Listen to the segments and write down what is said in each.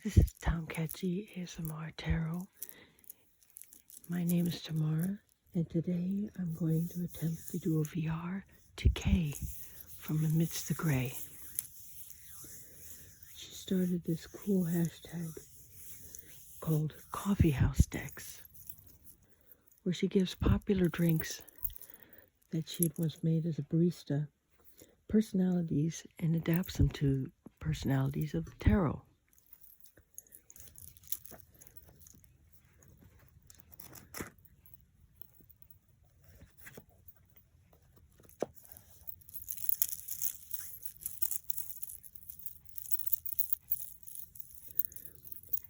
This is Punchy ASMR Tarot. My name is Tamara, and today I'm going to attempt to do a VR to Kay from Amidst the Gray. She started this cool hashtag called Coffee House Decks, where she gives popular drinks that she had once made as a barista personalities and adapts them to personalities of the tarot.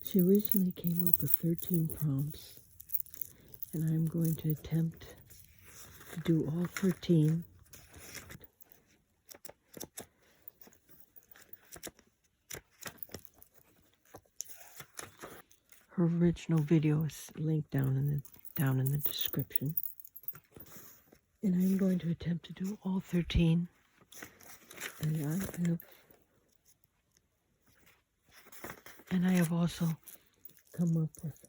She originally came up with 13 prompts, and I'm going to attempt to do all 13. Her original video is linked down in the description. And I'm going to attempt to do all 13. And I have also come up with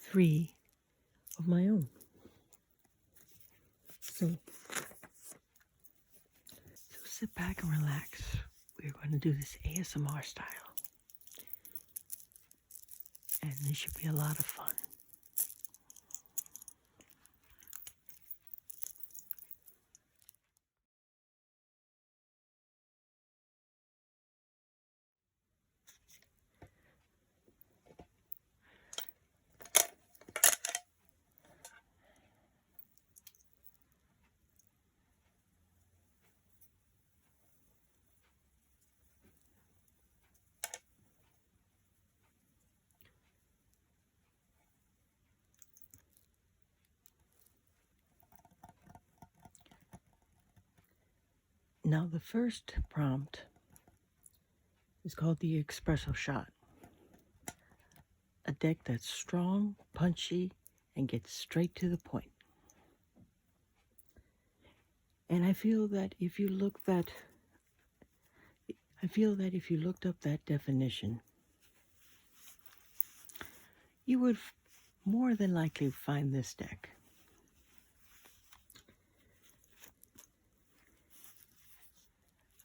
3 of my own. So sit back and relax. We're going to do this ASMR style. And this should be a lot of fun. Now the first prompt is called the ESPRESSO SHOT. A deck that's strong, punchy, and gets straight to the point. And I feel that if you looked up that definition, you would more than likely find this deck.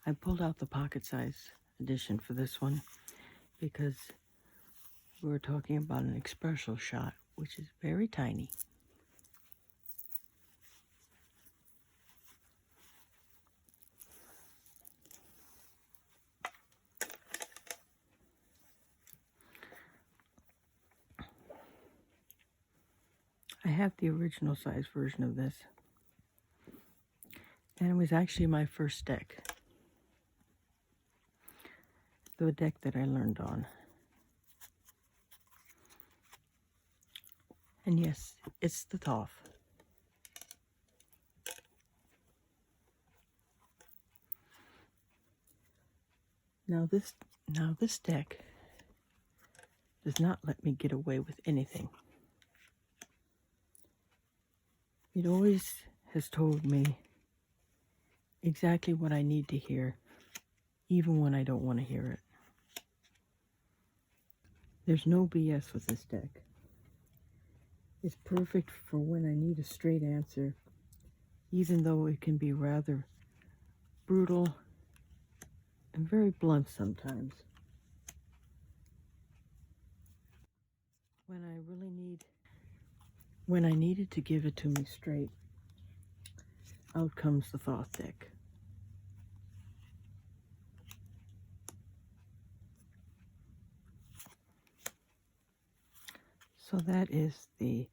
I pulled out the pocket size edition for this one because we're talking about an ESPRESSO shot, which is very tiny. I have the original size version of this, and it was actually my first deck. The deck that I learned on. And yes, it's the Thoth. Now this deck does not let me get away with anything. It always has told me exactly what I need to hear, even when I don't want to hear it. There's no BS with this deck. It's perfect for when I need a straight answer, even though it can be rather brutal and very blunt sometimes. When I needed to give it to me straight, out comes the Thoth deck. So that is the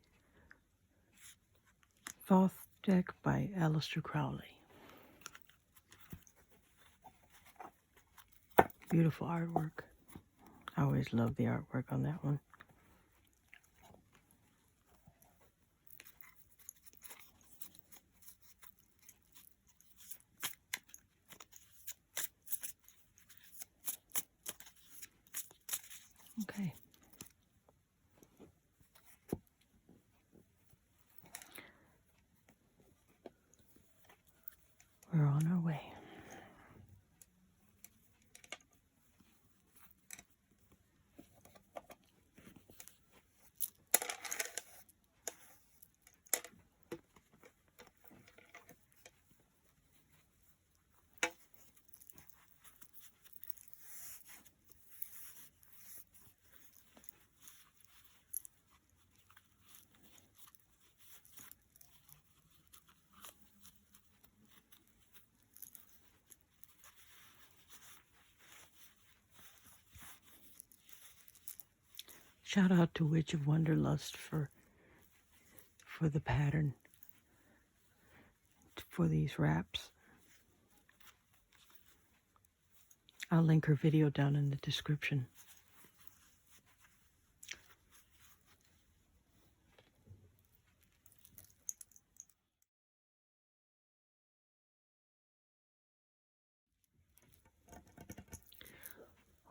Thoth deck by Aleister Crowley. Beautiful artwork. I always love the artwork on that one. Okay. We're on our way. Shout out to Witch of Wonderlust for the pattern for these wraps. I'll link her video down in the description.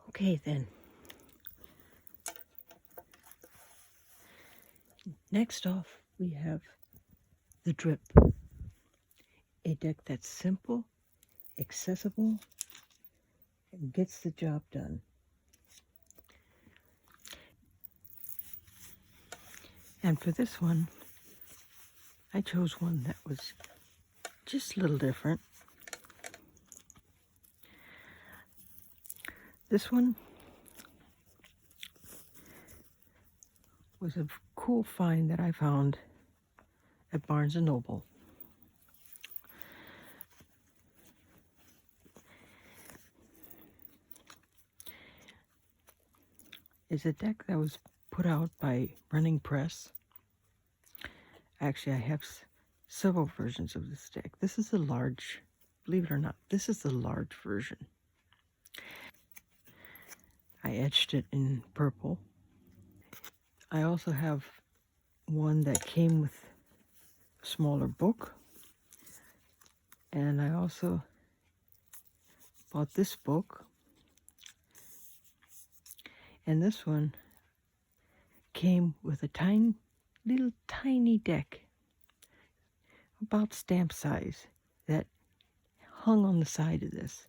Okay then. Next off, we have the Drip. A deck that's simple, accessible, and gets the job done. And for this one, I chose one that was just a little different. This one was a cool find that I found at Barnes & Noble. It's a deck that was put out by Running Press. Actually, I have several versions of this deck. This is the large, believe it or not, this is the large version. I etched it in purple. I also have one that came with a smaller book. And I also bought this book. And this one came with a little tiny deck, about stamp size, that hung on the side of this.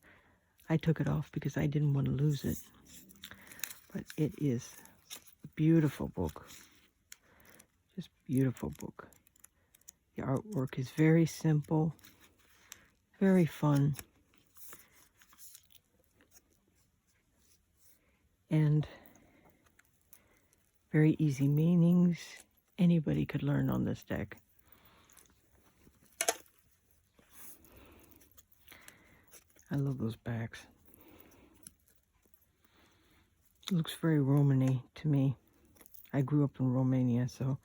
I took it off because I didn't want to lose it. But it is a beautiful book. Just beautiful book. The artwork is very simple, very fun, and very easy meanings. Anybody could learn on this deck. I love those backs. It looks very Romany to me. I grew up in Romania, so.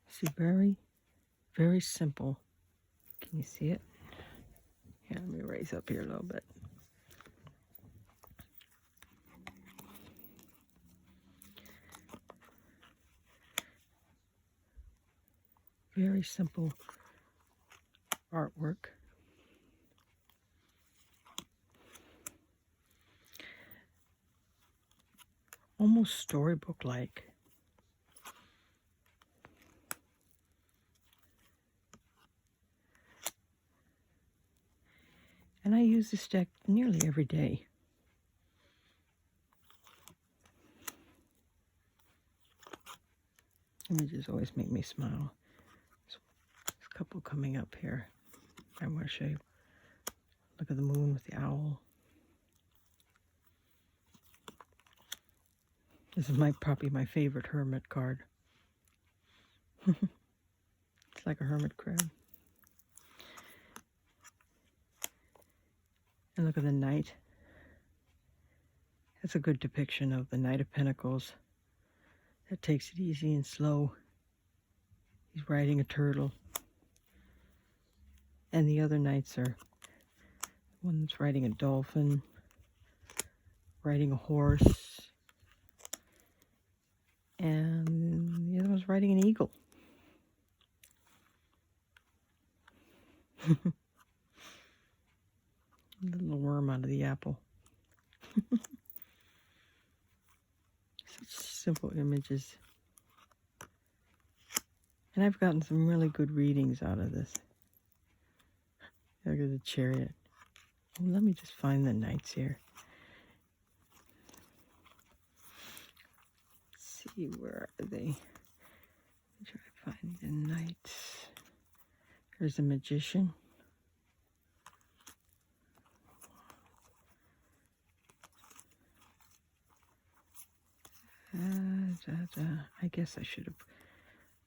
See, very, very simple. Can you see it? Here, let me raise up here a little bit. Very simple artwork. Almost storybook-like. And I use this deck nearly every day. Images always make me smile. There's a couple coming up here. I want to show you. Look at the moon with the owl. This is probably my favorite hermit card. It's like a hermit crab. And look at the Knight. That's a good depiction of the Knight of Pentacles. That takes it easy and slow. He's riding a turtle. And the other Knights are one that's riding a dolphin, riding a horse, and the other one's riding an eagle. Little worm out of the apple. Such simple images. And I've gotten some really good readings out of this. Look at the chariot. Oh, let me just find the Knights here. Let's see, where are they? Try to find the Knights. There's a Magician. I guess I should have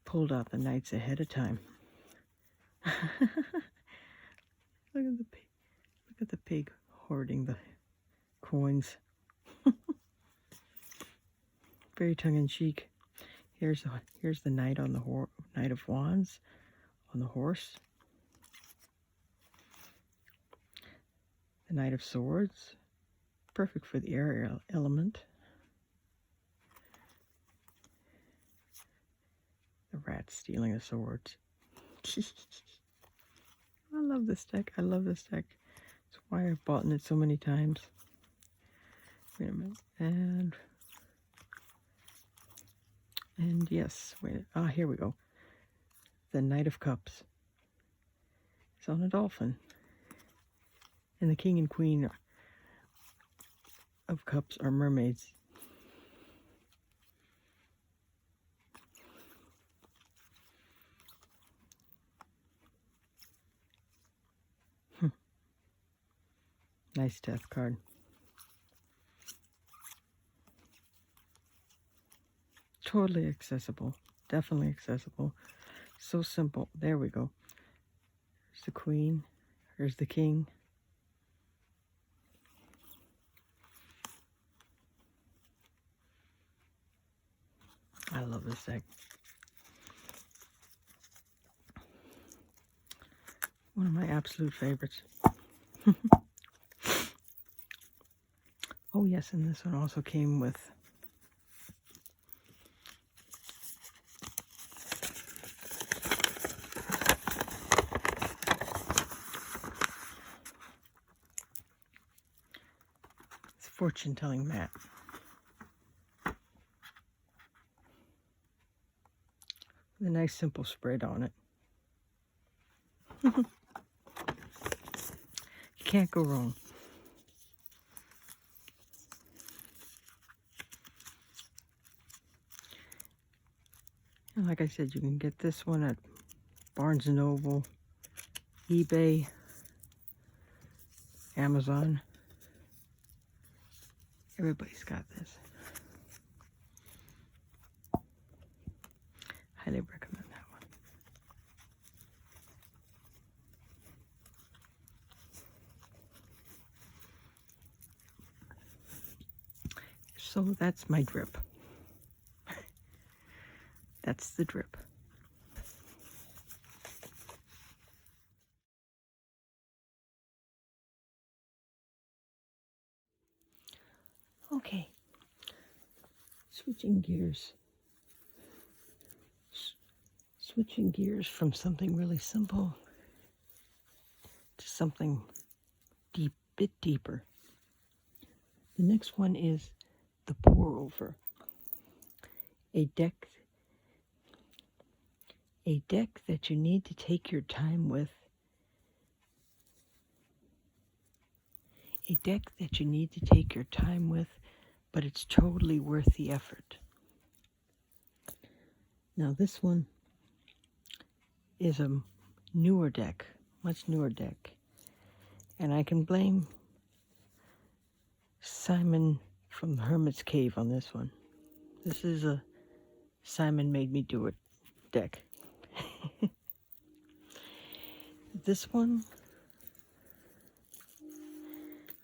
pulled out the Knights ahead of time. Look at the pig. Look at the pig hoarding the coins. Very tongue-in-cheek. Here's the knight on the Knight of Wands on the horse. The Knight of Swords, perfect for the air element. The rat stealing the swords. I love this deck. I love this deck. That's why I've bought it so many times. Wait a minute. And yes, wait. Ah, here we go. The Knight of Cups is on a dolphin. And the King and Queen of Cups are mermaids. Nice death card. Totally accessible. Definitely accessible. So simple. There we go. There's the Queen. There's the King. I love this deck. One of my absolute favorites. Oh yes, and this one also came with this fortune-telling mat. With a nice simple spread on it. You can't go wrong. And like I said, you can get this one at Barnes & Noble, eBay, Amazon. Everybody's got this. Highly recommend that one. So that's my drip. That's the drip. Okay. Switching gears. Switching gears from something really simple to something bit deeper. The next one is the Pour-Over. A deck that you need to take your time with. A deck that you need to take your time with, but it's totally worth the effort. Now this one is a newer deck, much newer deck. And I can blame Simon from the Hermit's Cave on this one. This is a Simon Made Me Do It deck. This one,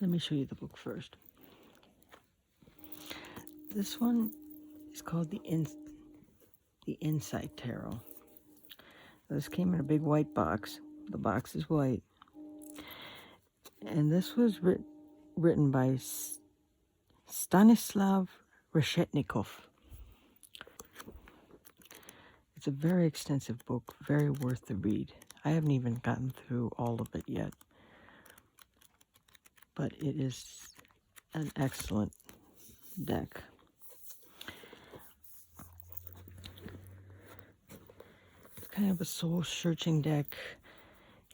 let me show you the book first. This one is called the Insight Tarot. This came in a big white box. The box is white. And this was written by Stanislav Reshetnikov. It's a very extensive book, very worth the read. I haven't even gotten through all of it yet. But it is an excellent deck. It's kind of a soul-searching deck.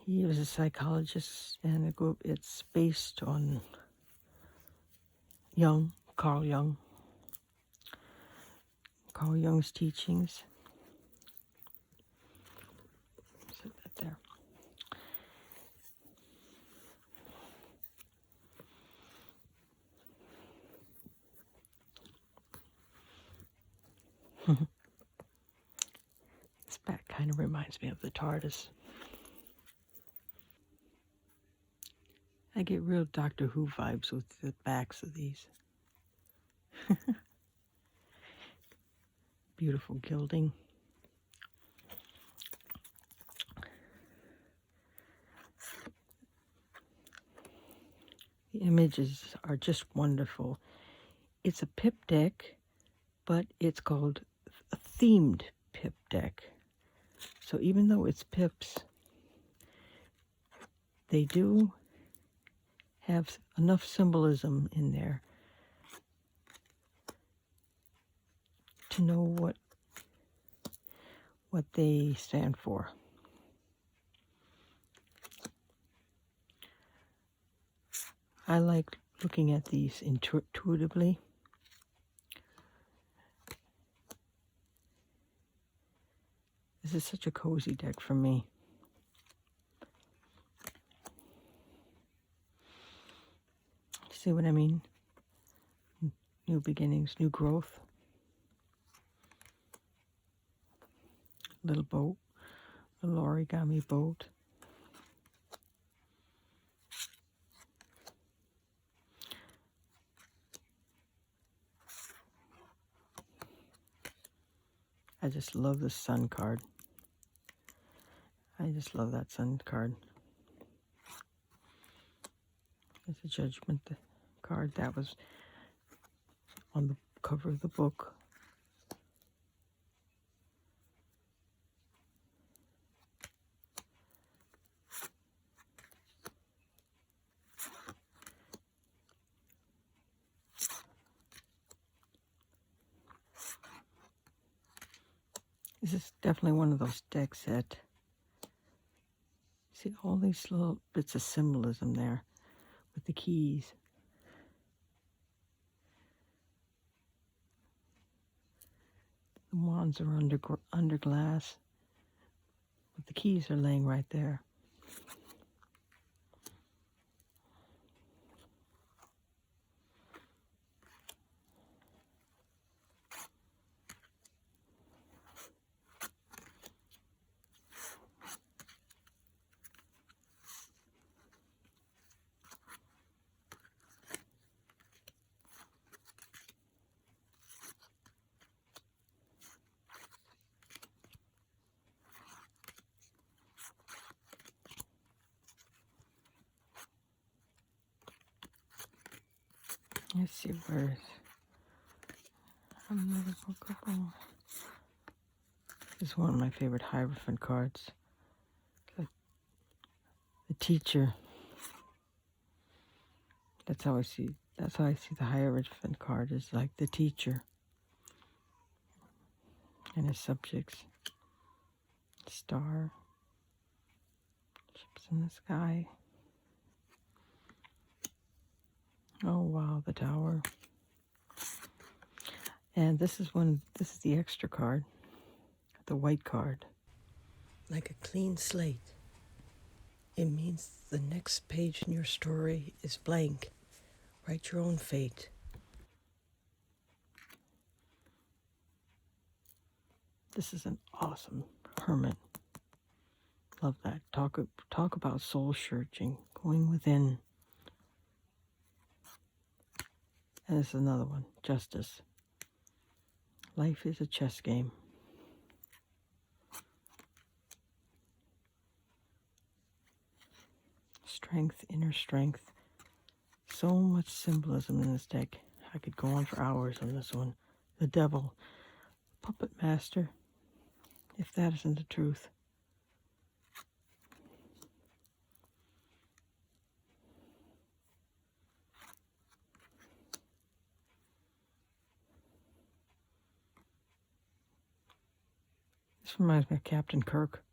He was a psychologist, and it's based on Carl Jung's teachings. Set that there. This back kind of reminds me of the TARDIS. I get real Doctor Who vibes with the backs of these. Beautiful gilding. The images are just wonderful. It's a pip deck, but it's called a themed pip deck. So even though it's pips, they do have enough symbolism in there to know what they stand for. I like looking at these intuitively. This is such a cozy deck for me. See what I mean? New beginnings, new growth. Little boat, little origami boat. I just love the sun card. I just love that sun card. It's a judgment card that was on the cover of the book. This is definitely one of those decks that, see all these little bits of symbolism there with the keys. The wands are under glass, but the keys are laying right there. Let's see where's another book. This is one of my favorite Hierophant cards. Like the teacher. That's how I see the Hierophant card, is like the teacher and his subjects. Star. Ships in the sky. Oh wow, the tower. And this is the extra card, the white card. Like a clean slate. It means the next page in your story is blank. Write your own fate. This is an awesome hermit. Love that. Talk about soul searching, going within. And there's another one, Justice. Life is a chess game. Strength, inner strength. So much symbolism in this deck. I could go on for hours on this one. The Devil. Puppet Master. If that isn't the truth. This reminds me of Captain Kirk.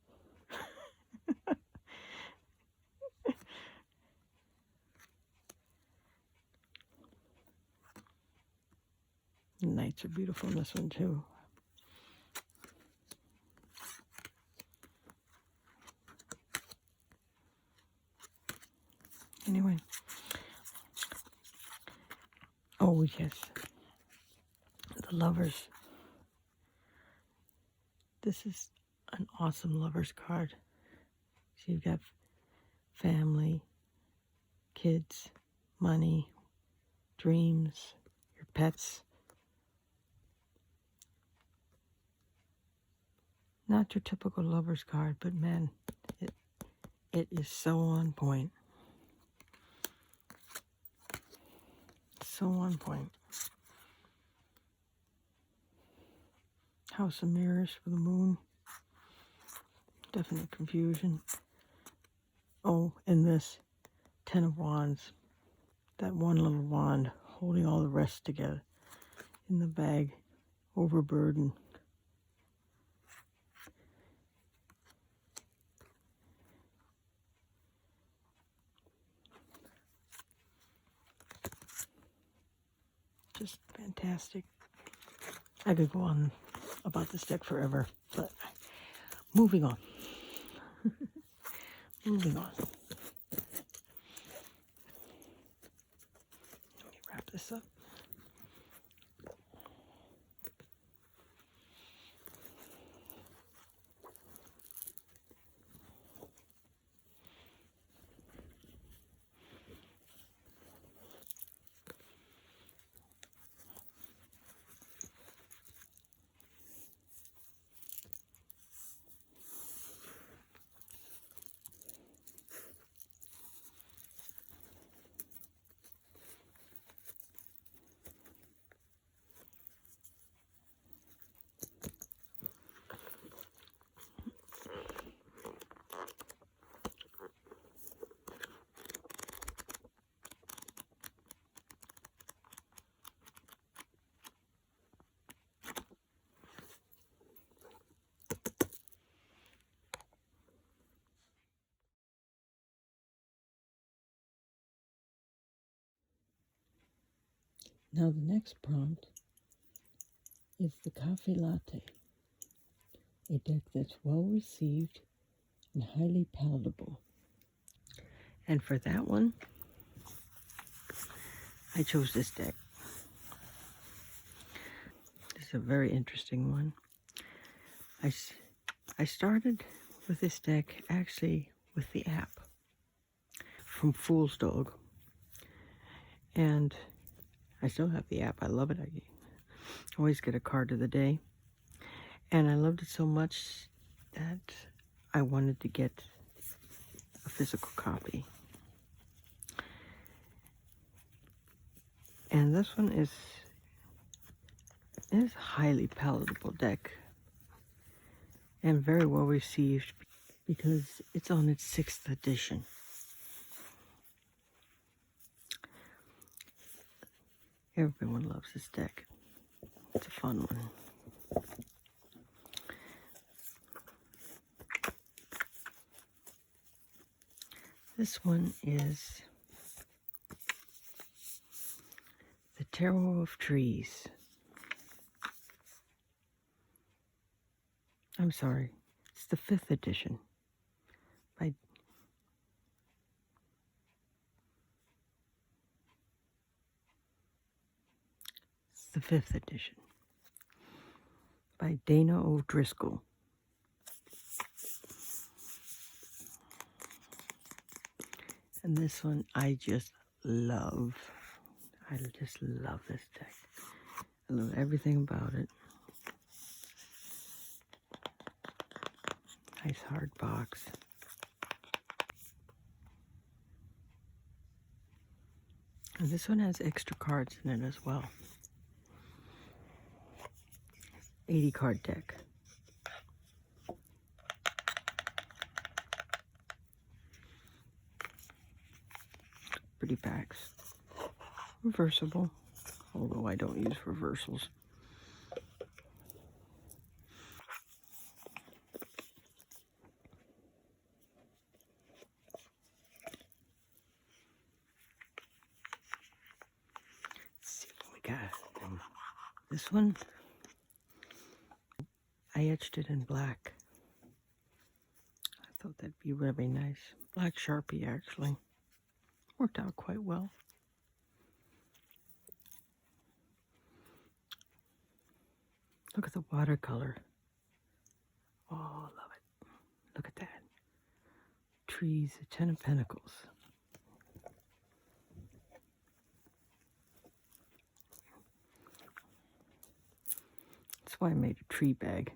The knights are beautiful in this one too. Anyway. Oh yes. The Lovers. This is an awesome Lovers card. So you've got family, kids, money, dreams, your pets, Not your typical lover's card, but man, it is so on point. So on point. House of Mirrors for the moon. Definite confusion. Oh, and this 10 of Wands. That one little wand holding all the rest together in the bag. Overburdened. Just fantastic. I could go on about this deck forever, but moving on. Moving on. Let me wrap this up. Now the next prompt is the CAFE LATTE, a deck that's well received and highly palatable. And for that one, I chose this deck. It's a very interesting one. I started with this deck actually with the app from Fool's Dog. And I still have the app. I love it. I always get a card of the day. And I loved it so much that I wanted to get a physical copy. And this one is a highly palatable deck and very well received because it's on its 6th edition. Everyone loves this deck. It's a fun one. This one is the Tarot of Trees. I'm sorry, it's the 5th edition by the 5th edition by Dana O'Driscoll. And this one I just love. I just love this deck. I love everything about it. Nice hard box. And this one has extra cards in it as well. 80 card deck. Pretty packs. Reversible, although I don't use reversals. Let's see what we got. This one, I etched it in black. I thought that'd be really nice. Black Sharpie, actually. Worked out quite well. Look at the watercolor. Oh, love it. Look at that. Trees, the 10 of Pentacles. That's why I made a tree bag.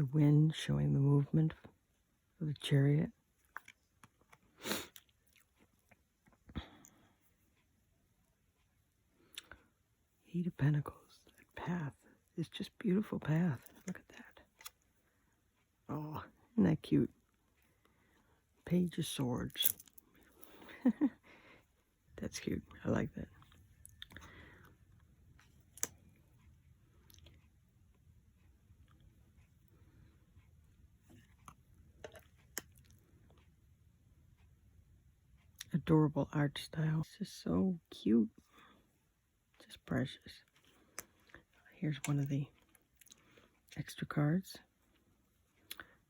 the wind showing the movement of the chariot. Eight of Pentacles. That path is just beautiful path. Look at that. Oh, isn't that cute? Page of Swords. That's cute. I like that. Adorable art style. It's just so cute. Just precious. Here's one of the extra cards.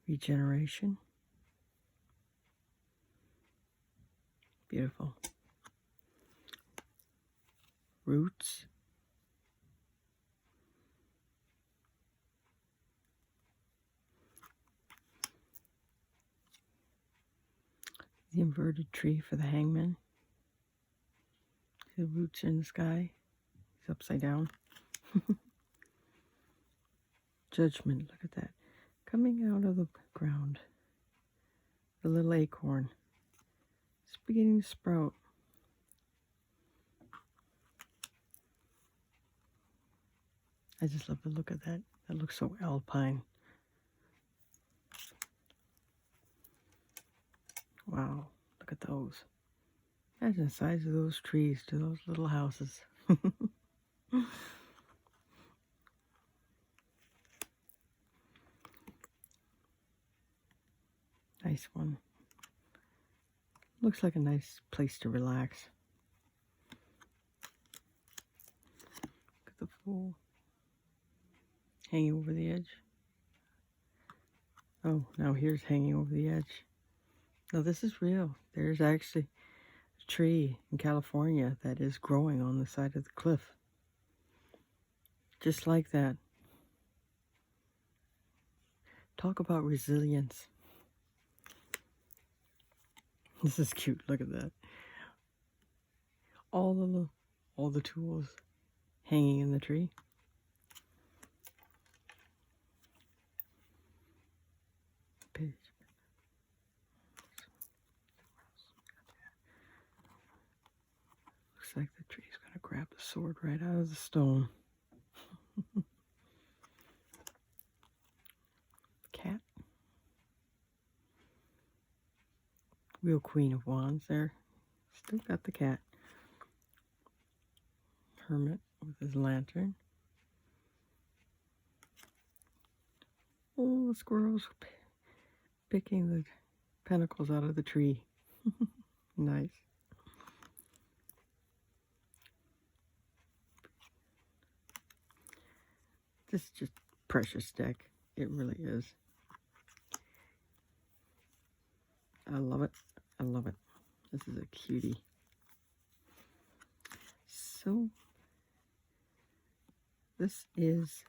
Regeneration. Beautiful. Roots. The inverted tree for the hangman. The roots are in the sky. He's upside down. Judgment, look at that. Coming out of the ground. The little acorn. It's beginning to sprout. I just love the look of that. That looks so alpine. Wow, look at those. Imagine the size of those trees to those little houses. Nice one. Looks like a nice place to relax. Look at the Fool hanging over the edge. Oh, now here's hanging over the edge. No, this is real. There's actually a tree in California that is growing on the side of the cliff. Just like that. Talk about resilience. This is cute. Look at that. All the tools hanging in the tree. Page. Looks like the tree's gonna grab the sword right out of the stone. Cat. Real Queen of Wands there. Still got the cat. Hermit with his lantern. Oh, the squirrel's picking the pentacles out of the tree. Nice. This is just precious deck. It really is. I love it. I love it. This is a cutie. So, this is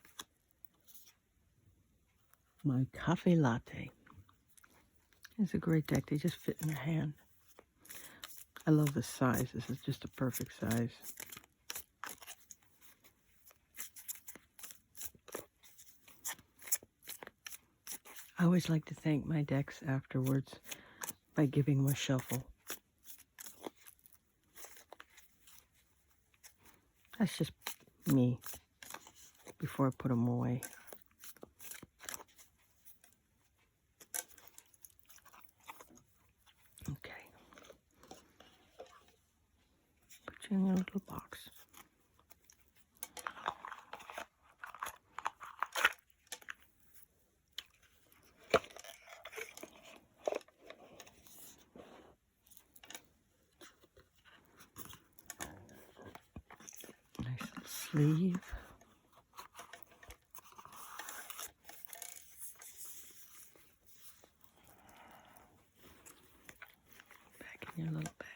my CAFE LATTE. It's a great deck. They just fit in your hand. I love the size. This is just a perfect size. I always like to thank my decks afterwards by giving them a shuffle. That's just me before I put them away. Okay. Put you in your little box. Nice little sleeve. Back in your little bag.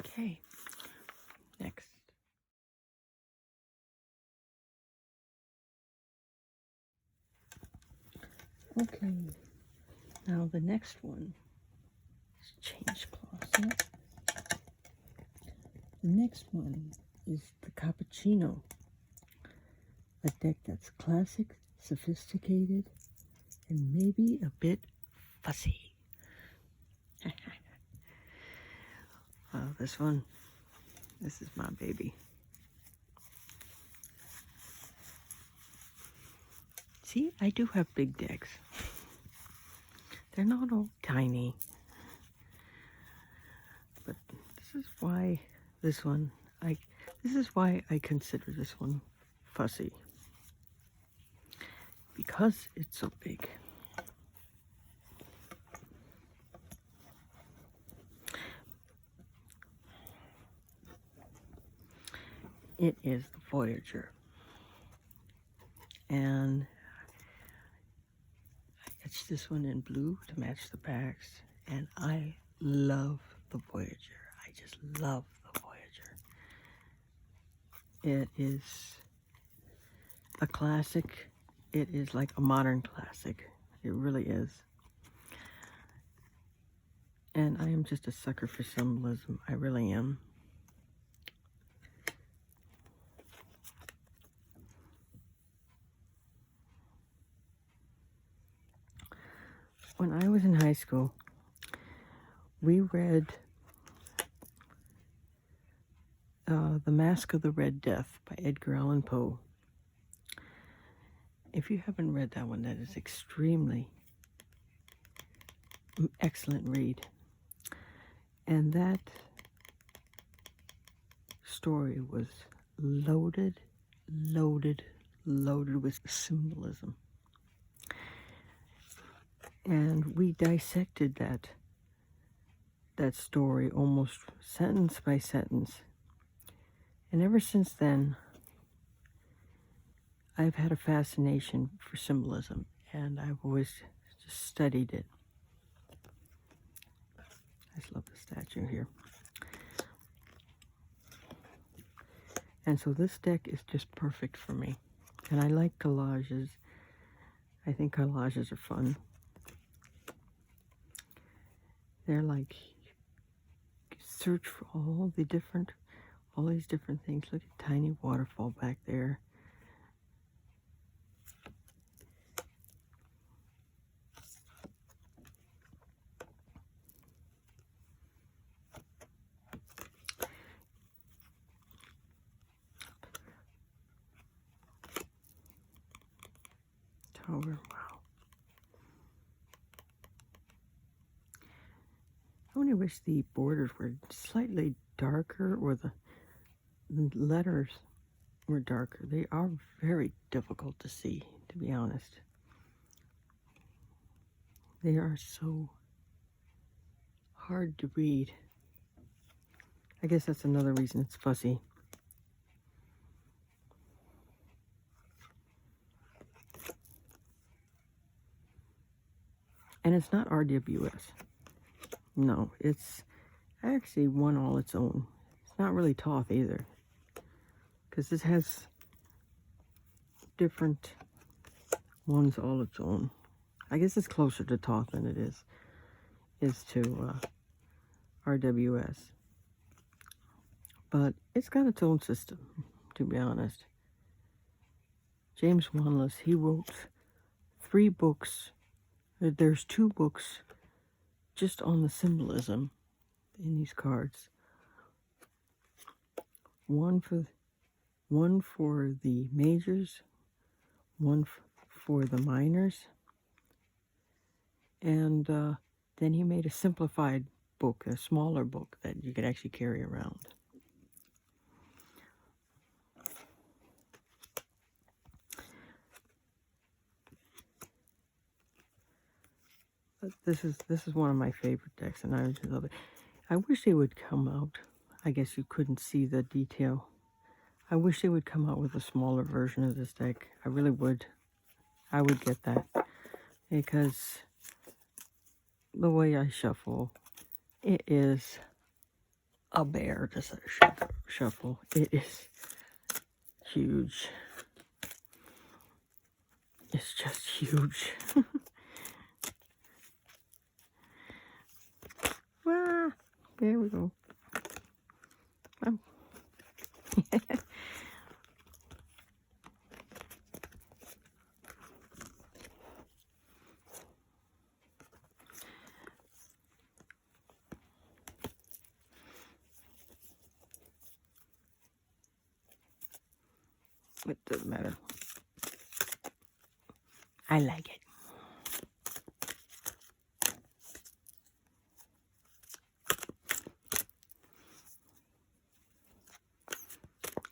Okay, next. Okay, Now the next one is change closet. The next one is the Cappuccino, a deck that's classic, sophisticated, and maybe a bit fussy. This one, this is my baby. See, I do have big decks. They're not all tiny. But this is why this is why I consider this one fussy. Because it's so big. It is the Voyager. And I etched this one in blue to match the backs. And I love the Voyager. I just love the Voyager. It is a classic. It is like a modern classic. It really is. And I am just a sucker for symbolism. I really am. When I was in high school, we read The Mask of the Red Death by Edgar Allan Poe. If you haven't read that one, that is extremely excellent read. And that story was loaded with symbolism. And we dissected that story almost sentence by sentence. And ever since then, I've had a fascination for symbolism, and I've always just studied it. I just love the statue here. And so this deck is just perfect for me. And I like collages. I think collages are fun. They're like, search for all these different things. Look at tiny waterfall back there. Tower, wow. I only wish the borders were slightly darker, or the letters were darker. They are very difficult to see, to be honest. They are so hard to read. I guess that's another reason it's fussy. And it's not RWS. No, it's actually one all its own. It's not really Thoth either, because this has different ones all its own. I guess it's closer to Thoth than it is to RWS. But it's got its own system, to be honest. James Wanless, he wrote 3 books. There's 2 books just on the symbolism in these cards. One for the majors, one for the minors, and then he made a simplified book, a smaller book that you could actually carry around. But this is one of my favorite decks, and I just love it. I wish they would come out. I guess you couldn't see the detail. I wish they would come out with a smaller version of this deck. I really would. I would get that, because the way I shuffle, it is a bear to shuffle. It is huge. It's just huge. There we go. Oh. It doesn't matter. I like it.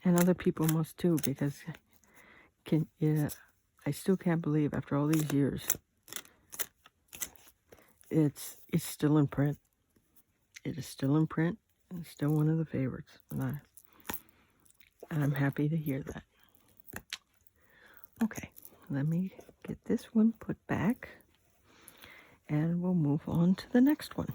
And other people must too, because I still can't believe after all these years it's still in print. It is still in print and it's still one of the favorites. And I'm happy to hear that. Okay, let me get this one put back and we'll move on to the next one.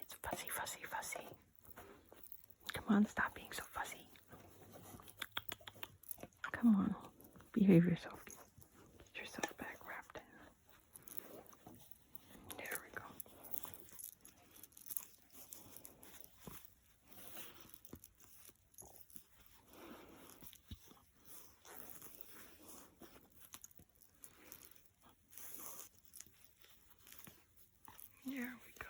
It's fussy, fussy, fussy. Come on, stop being so fussy. Come on, behave yourself. Get yourself back wrapped in. There we go. There we go.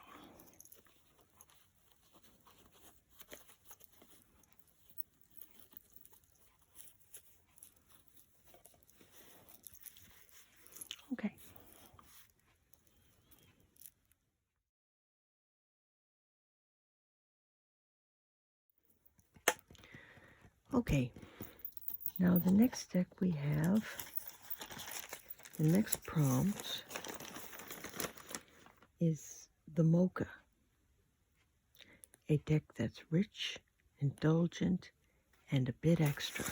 Okay. Okay. Now the next deck we have, the next prompt is the MOCHA. A deck that's rich, indulgent, and a bit extra.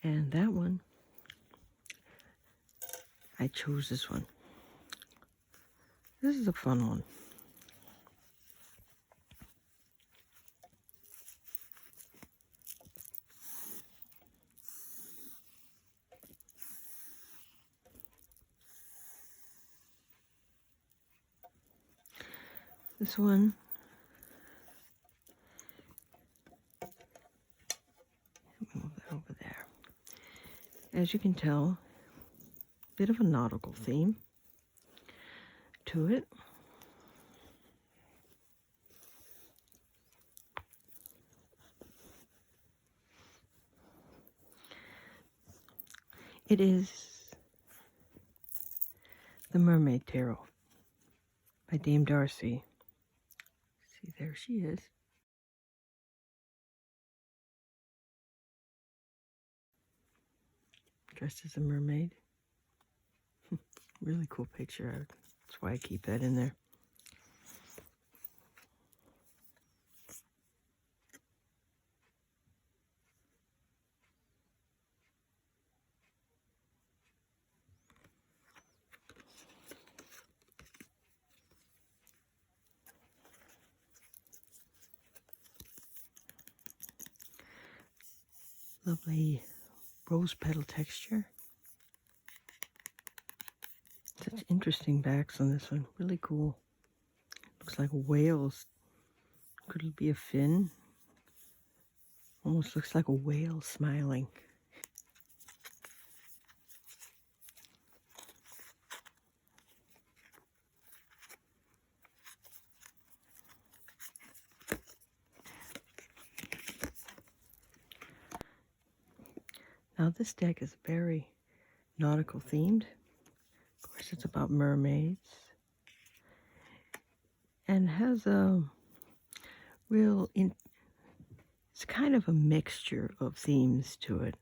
And that one, I chose this one. This is a fun one. This one, move that over there. As you can tell, a bit of a nautical theme to it. It is the Mermaid Tarot by Dame Darcy. See, there she is. Dressed as a mermaid. Really cool picture. That's why I keep that in there. Lovely rose petal texture. Such interesting backs on this one. Really cool. Looks like whales. Could it be a fin? Almost looks like a whale smiling. Now this deck is very nautical themed. Of course, it's about mermaids. And has a real, it's kind of a mixture of themes to it.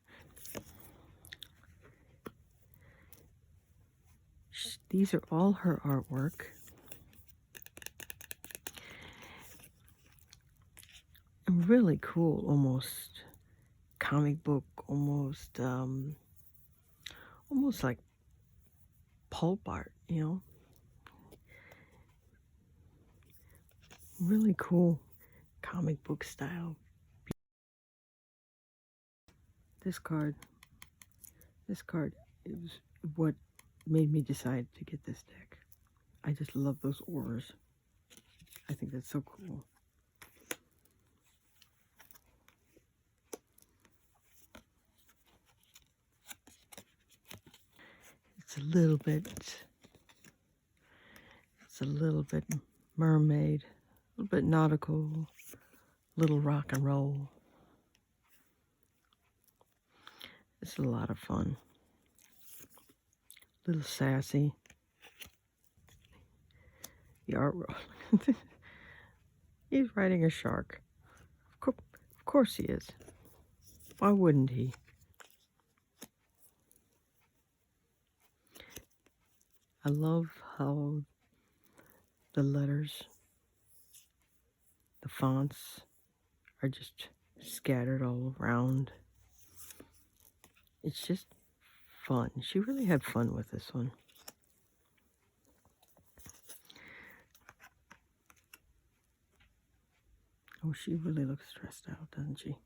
These are all her artwork. really cool, almost comic book, almost like pulp art, you know. Really cool comic book style. This card is what made me decide to get this deck. I just love those auras. I think that's so cool. It's a little bit mermaid, a little bit nautical, a little rock and roll. It's a lot of fun. A little sassy. The artwork. He's riding a shark. Of course he is. Why wouldn't he? I love how the letters, the fonts are just scattered all around. It's just fun. She really had fun with this one. Oh, she really looks stressed out, doesn't she?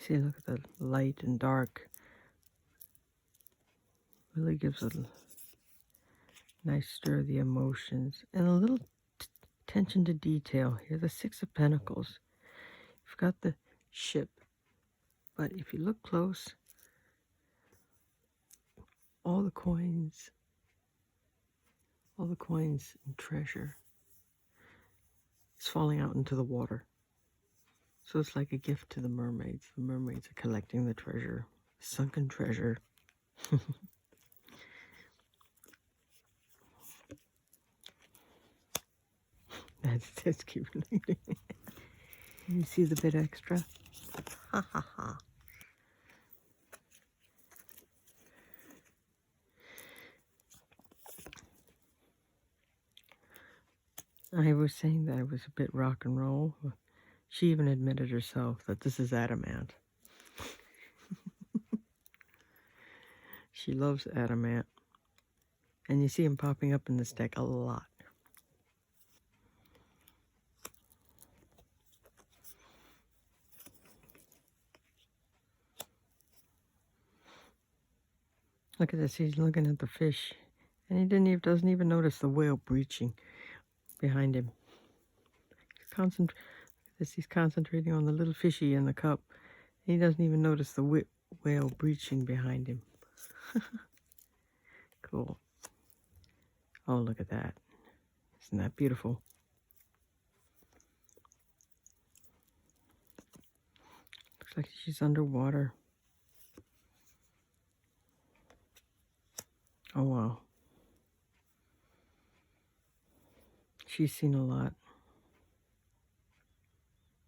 See, look at the light and dark. Really gives a nice stir of the emotions and a little attention to detail here. The Six of Pentacles. You've got the ship, but if you look close, all the coins and treasure is falling out into the water. So it's like a gift to the mermaids. The mermaids are collecting the treasure, sunken treasure. That's cute. You see the bit extra? Ha ha ha. I was saying that it was a bit rock and roll. She even admitted herself that this is adamant. She loves adamant. And you see him popping up in this deck a lot. Look at this, he's looking at the fish. And he doesn't even notice the whale breaching behind him. He's concentrating on the little fishy in the cup. He doesn't even notice the whale breaching behind him. Cool. Oh, look at that. Isn't that beautiful? Looks like she's underwater. Oh, wow. She's seen a lot.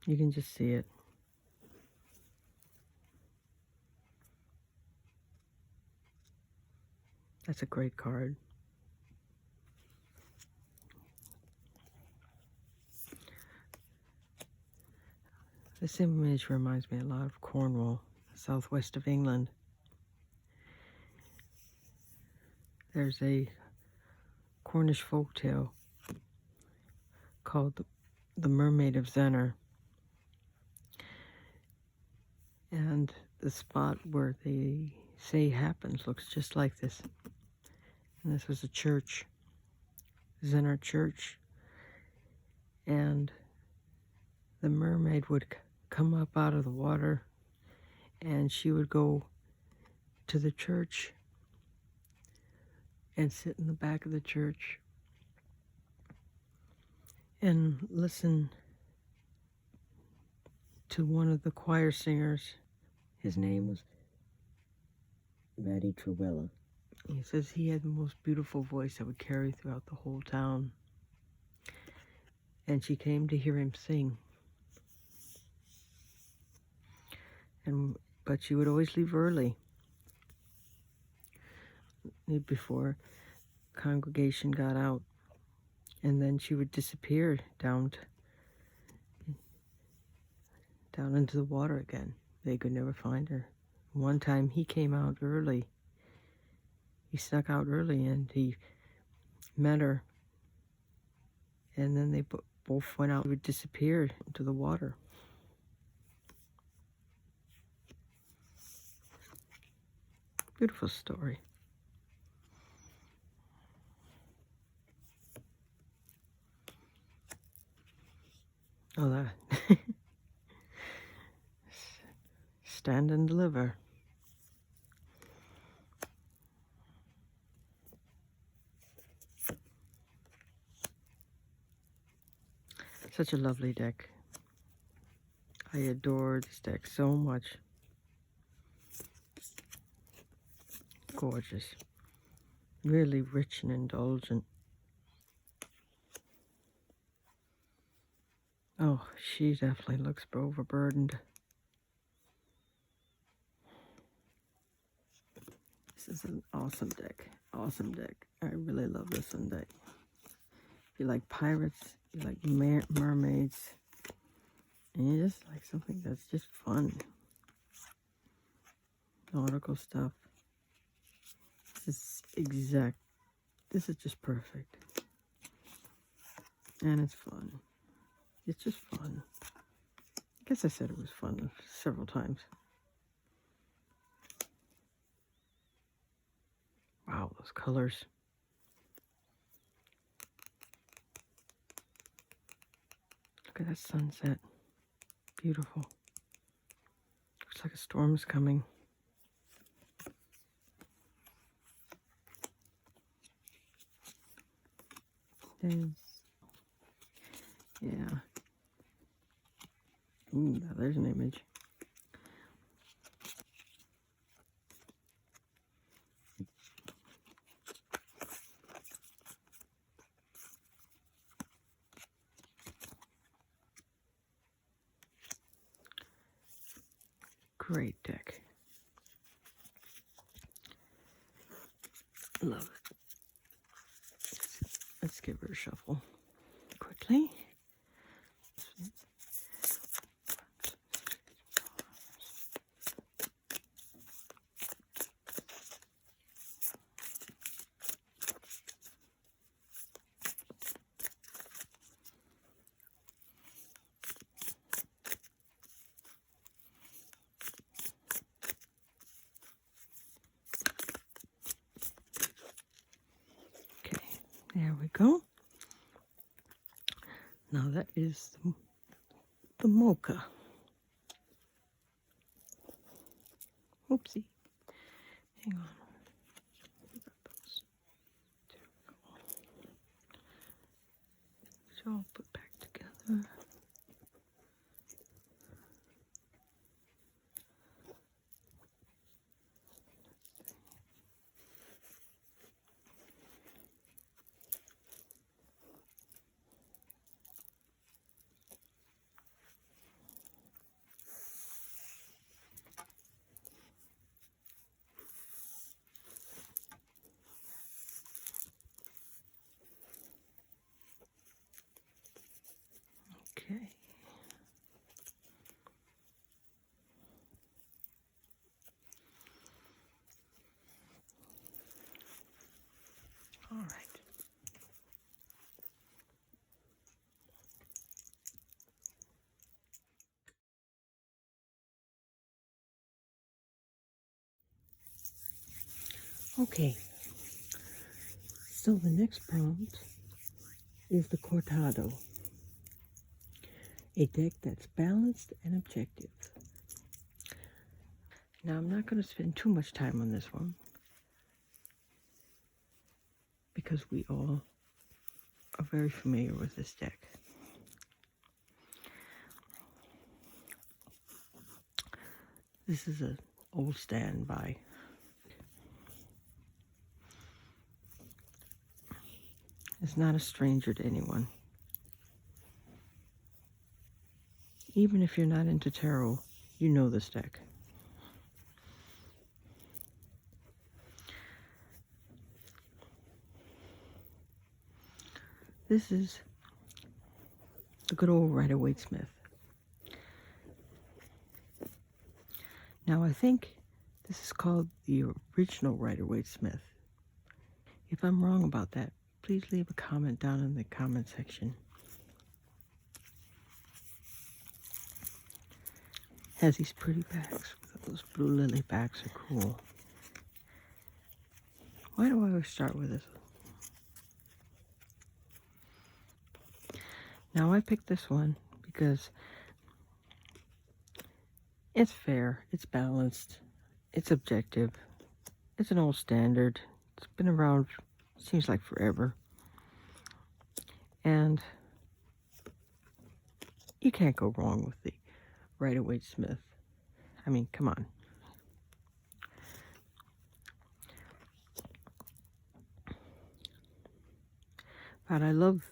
You can just see it. That's a great card. This image reminds me a lot of Cornwall, southwest of England. There's a Cornish folktale called The Mermaid of Zennor. And the spot where they say happens looks just like this. And this was a church, Zennor Church. And the mermaid would come up out of the water and she would go to the church and sit in the back of the church and listen to one of the choir singers. His name was Matty Trewella. He says he had the most beautiful voice that would carry throughout the whole town. And she came to hear him sing. but she would always leave early before congregation got out, and then she would disappear down into the water again. They could never find her. One time he came out early. He snuck out early and he met her, and then they both went out and disappeared into the water. Beautiful story. Oh, that. Stand and deliver. Such a lovely deck. I adore this deck so much. Gorgeous. Really rich and indulgent. Oh, she definitely looks overburdened. This is an awesome deck. Awesome deck. I really love this one deck. If you like pirates, you like mermaids, and you just like something that's just fun. Nautical stuff. This is just perfect. And it's fun. It's just fun. I guess I said it was fun several times. Wow, those colors. Look at that sunset. Beautiful. Looks like a storm's coming. Yeah. Ooh, now there's an image. Great deck. Love it. Let's give her a shuffle quickly. There we go. Now that is the MOCHA. Oopsie. Hang on. There we go. It's all put back together. Okay. All right. Okay. So the next prompt is the CORTADO, a deck that's balanced and objective. Now, I'm not going to spend too much time on this one because we all are very familiar with this deck. This is an old standby. It's not a stranger to anyone. Even if you're not into tarot, you know this deck. This is the good old Rider-Waite-Smith. Now I think this is called the original Rider-Waite-Smith. If I'm wrong about that, please leave a comment down in the comment section. Has these pretty backs. Those blue lily backs are cool. Why do I always start with this? Now I picked this one because it's fair, it's balanced, it's objective, it's an old standard. It's been around, seems like forever. And you can't go wrong with the Rider-Waite-Smith. I mean, come on. But I love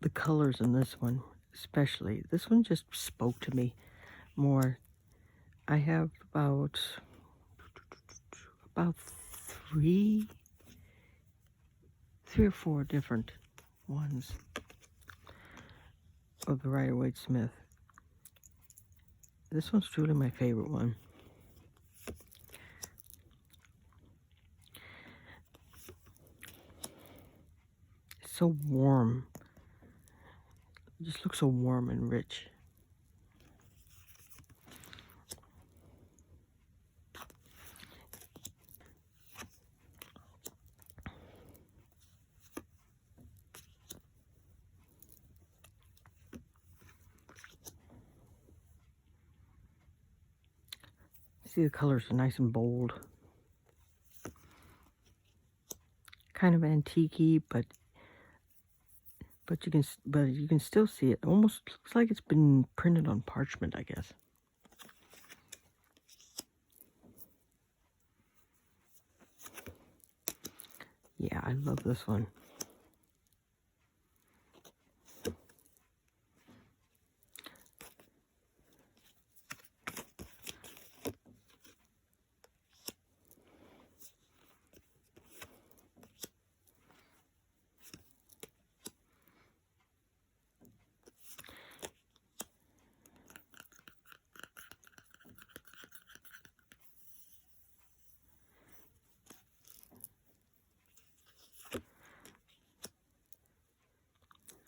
the colors in this one, especially. This one just spoke to me more. I have about three or four different ones of the Rider-Waite-Smith. This one's truly my favorite one. It's so warm. It just looks so warm and rich. See, the colors are nice and bold. Kind of antique-y, but you can still see it. Almost looks like it's been printed on parchment, I guess. Yeah, I love this one.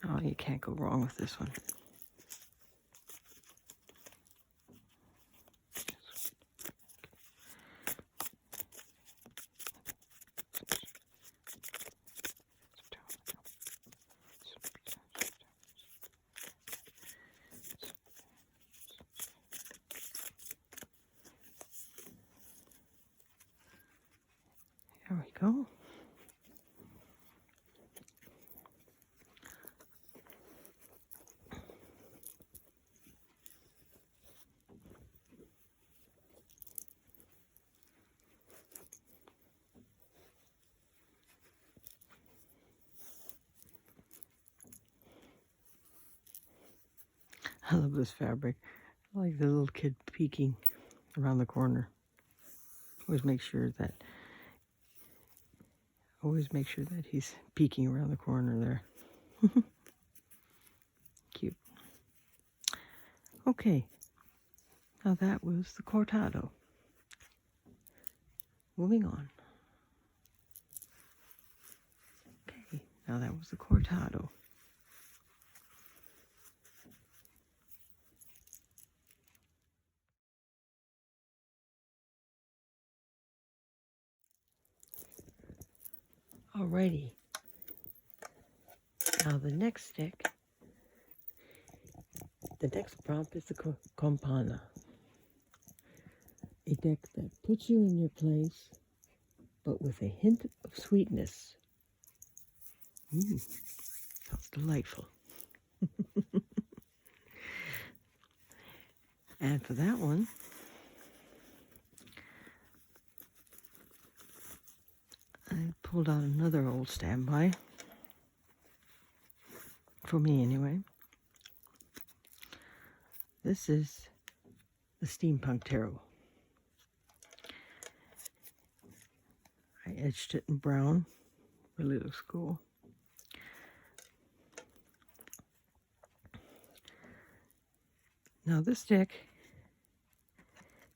Oh, you can't go wrong with this one. There we go. I love this fabric. I like the little kid peeking around the corner. Always make sure that he's peeking around the corner there. Cute. Okay. Now that was the Cortado. Moving on. Okay. Now that was the Cortado. Alrighty. Now the next deck, the next prompt is the CON PANNA. A deck that puts you in your place, but with a hint of sweetness. Sounds delightful. And for that one, I pulled out another old standby. For me, anyway. This is the Steampunk Tarot. I etched it in brown. Really looks cool. Now this deck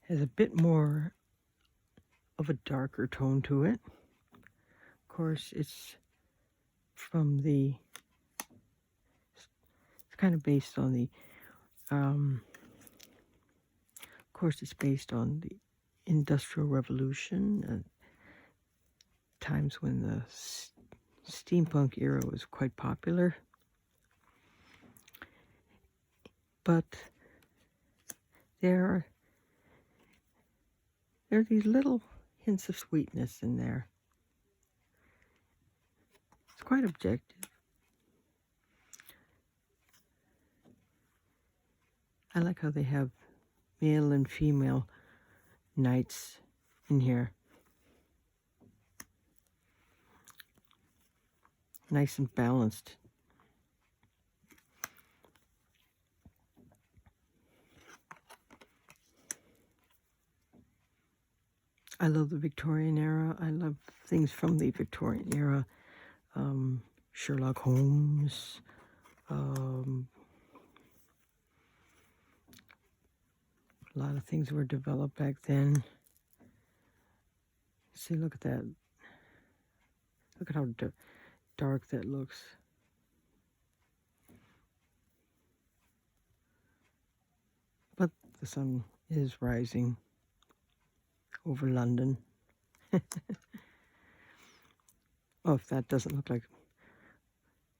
has a bit more of a darker tone to it. Of course, it's kind of based on the, of course, it's based on the Industrial Revolution, times when the steampunk era was quite popular. But there are these little hints of sweetness in there. It's quite objective. I like how they have male and female knights in here. Nice and balanced. I love the Victorian era. I love things from the Victorian era. Sherlock Holmes. A lot of things were developed back then. See, look at that. Look at how dark that looks. But the sun is rising over London. Oh, if that doesn't look like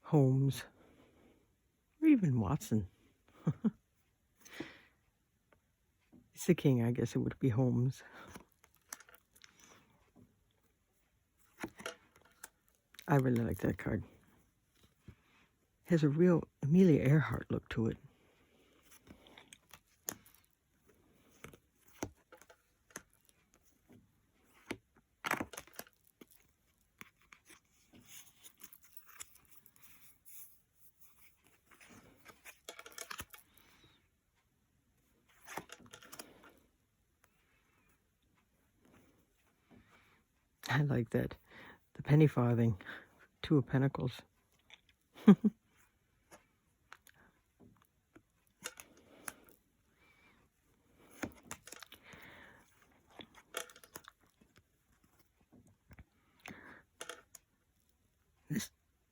Holmes, or even Watson. It's the king, I guess it would be Holmes. I really like that card. Has a real Amelia Earhart look to it. I like that. The penny farthing, 2 of Pentacles.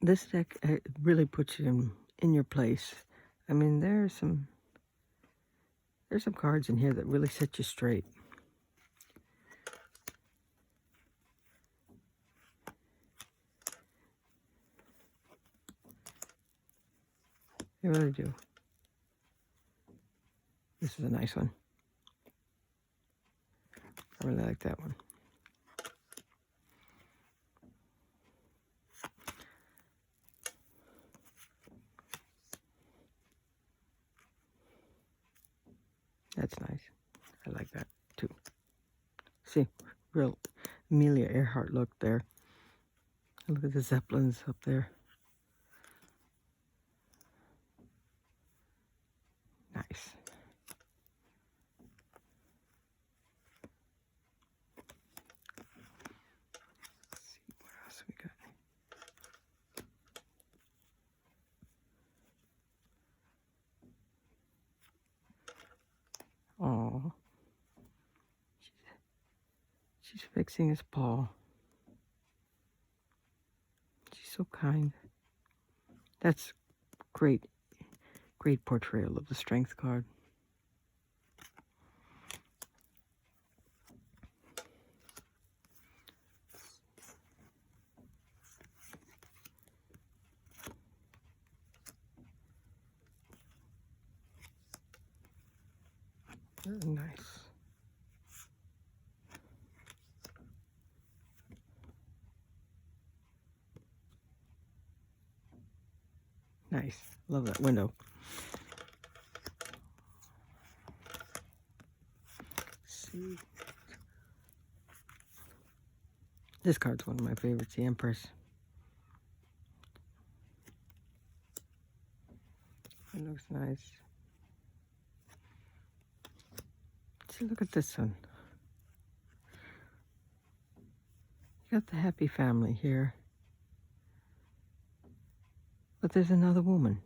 This deck really puts you in your place. I mean, there's some cards in here that really set you straight. They really do. This is a nice one. I really like that one. That's nice. I like that too. See, real Amelia Earhart look there. Look at the Zeppelins up there. Nice. Let's see what else we got. Oh, she's fixing his paw. She's so kind. That's great portrayal of the Strength card. Very nice. Nice. Love that window. Let's see. This card's one of my favorites, the Empress. It looks nice. See, look at this one. You got the happy family here. But there's another woman.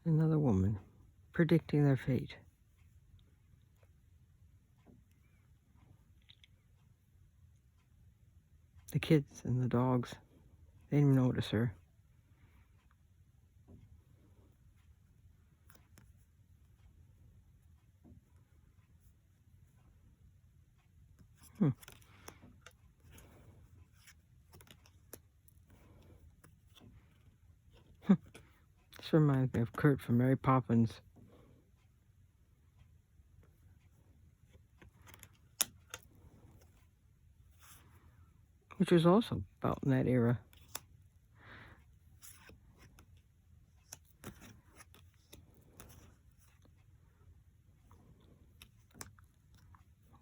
Another woman. predicting their fate. The kids and the dogs, they didn't notice her. This reminds me of Kurt from Mary Poppins. Which was also about in that era.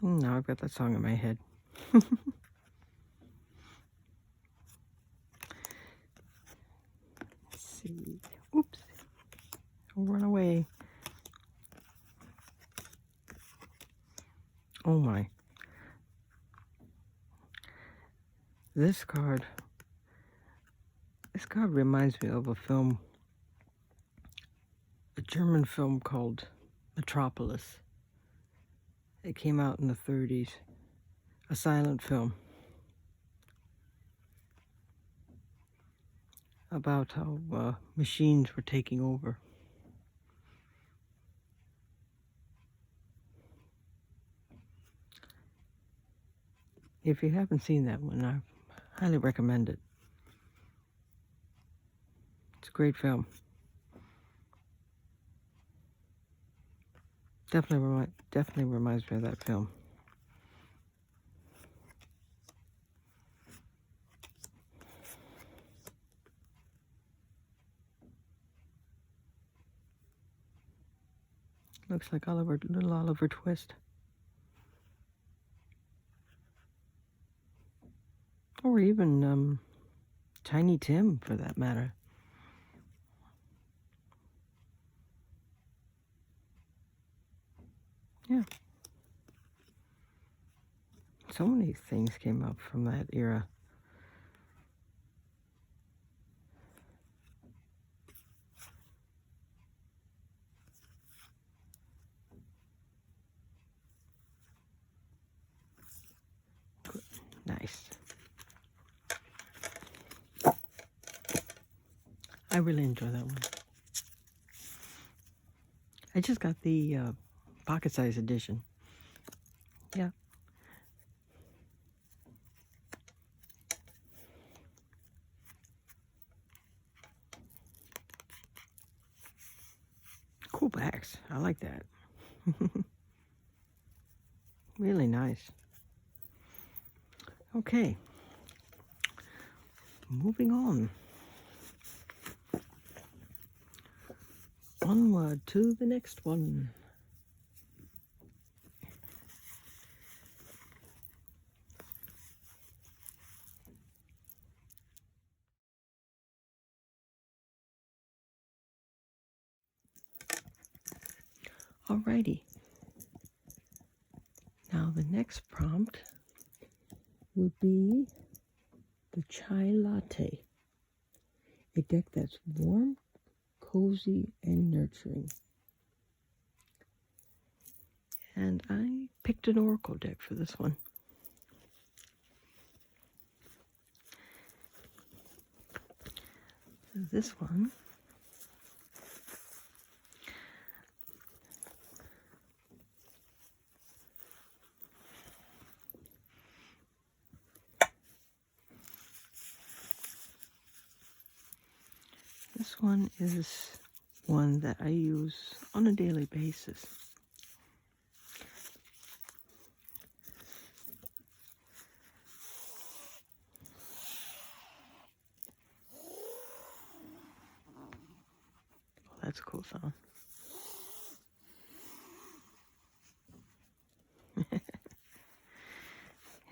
Now I've got that song in my head. Let's see. Oops. I'll run away. Oh my. This card reminds me of a film, a German film called Metropolis. It came out in the 30s, a silent film about how machines were taking over. If you haven't seen that one, I highly recommend it. It's a great film. Definitely reminds me of that film. Looks like little Oliver Twist. Or even Tiny Tim, for that matter. Yeah. So many things came up from that era. Good. Nice. I really enjoy that one. I just got the pocket size edition. Yeah. Cool backs. I like that. Really nice. Okay. Moving on. Onward to the next one. Alrighty. Now the next prompt would be the CHAI LATTE, a deck that's warm, cozy, and nurturing. And I picked an oracle deck for this one. This one is one that I use on a daily basis. Oh, that's a cool sound.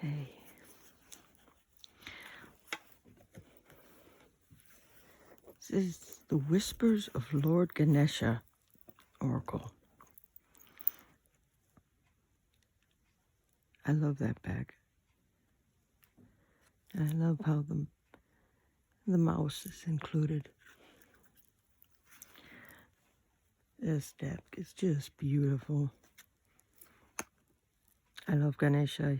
Hey. This is the Whispers of Lord Ganesha Oracle. I love that bag. And I love how the mouse is included. This deck is just beautiful. I love Ganesha.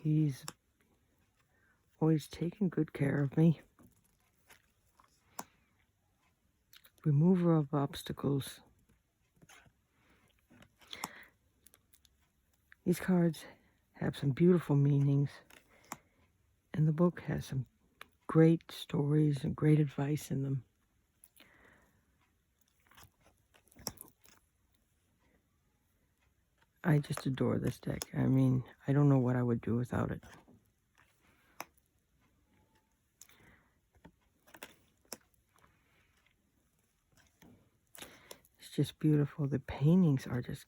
He's always taken good care of me. Remover of obstacles. These cards have some beautiful meanings, and the book has some great stories and great advice in them. I just adore this deck. I mean, I don't know what I would do without it. It's just beautiful. The paintings are just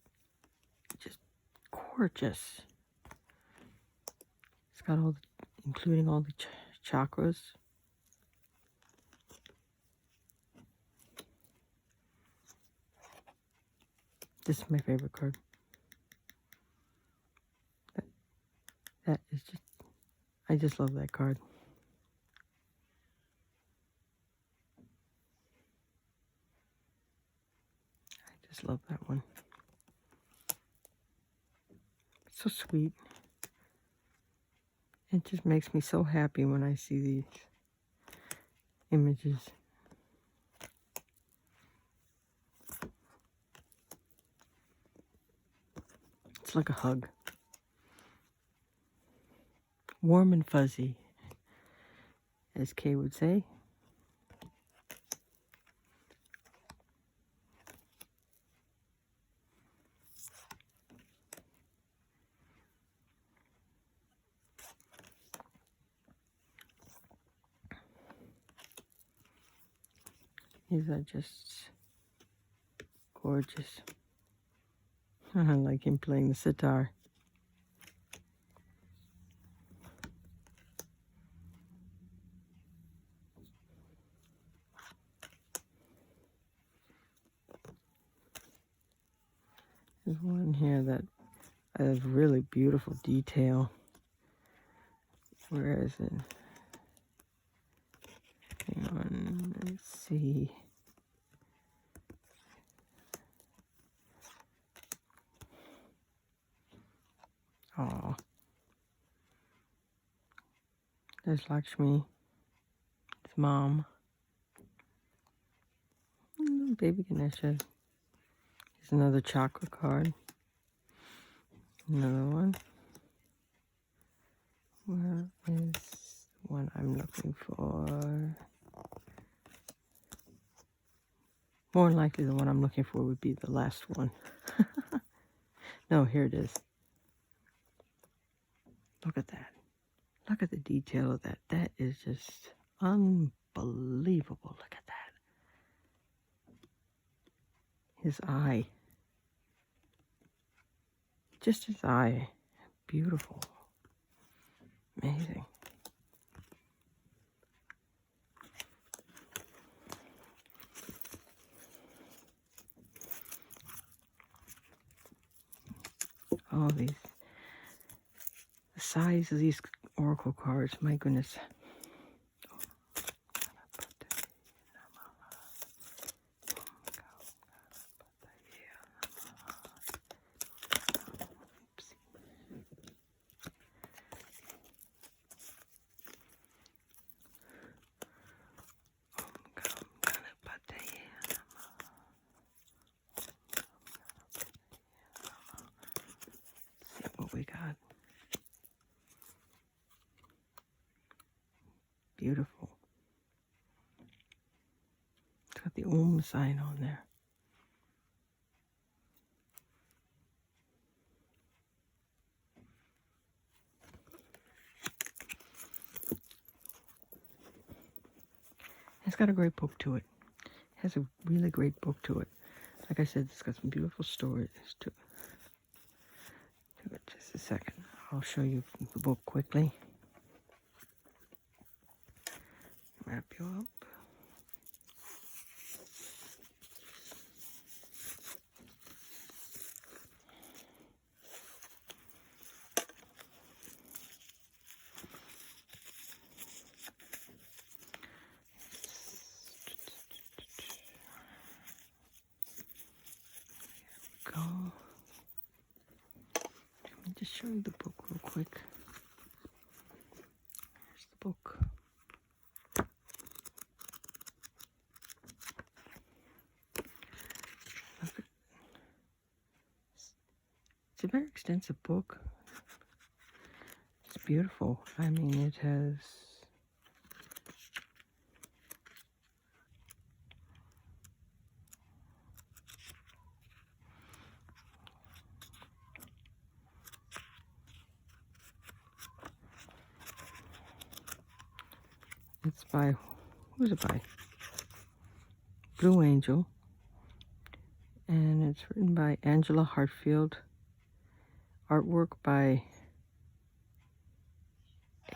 gorgeous. It's got all, including all the chakras. This is my favorite card. That is just, I just love that card. I just love that one. It's so sweet. It just makes me so happy when I see these images. It's like a hug. Warm and fuzzy, as Kay would say. These are just gorgeous. I like him playing the sitar. There's one here that has really beautiful detail. Where is it? Hang on, let's see. Oh, there's Lakshmi, his mom. Baby Ganesha. Here's another chakra card. Another one. Where is the one I'm looking for? More likely the one I'm looking for would be the last one. No, here it is. Look at that. Look at the detail of that. That is just unbelievable. Look at that. His eye. Just his eye. Beautiful. Amazing. Oh, the size of these oracle cards, my goodness. We got beautiful. It's got the sign on there. It's got a great book to it. It has a really great book to it. Like I said, it's got some beautiful stories to it. Just a second. I'll show you the book quickly. Wrap you up. show you the book real quick. Here's the book. It's a very extensive book. It's beautiful. I mean, it has it's by, who's it by? Blue Angel. And it's written by Angela Hartfield. Artwork by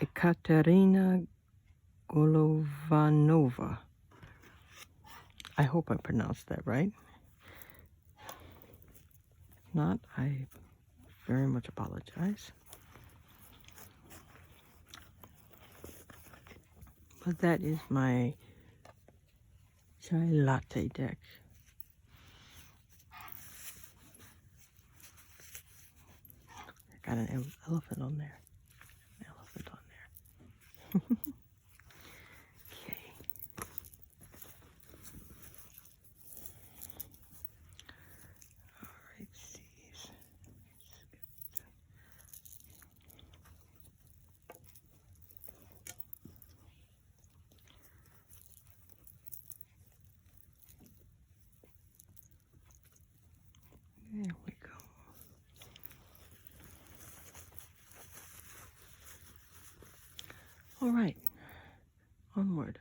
Ekaterina Golovanova. I hope I pronounced that right. If not, I very much apologize. But that is my CHAI LATTE deck. I got an elephant on there. An elephant on there. Okay. All right, see. There we go. All right, onward.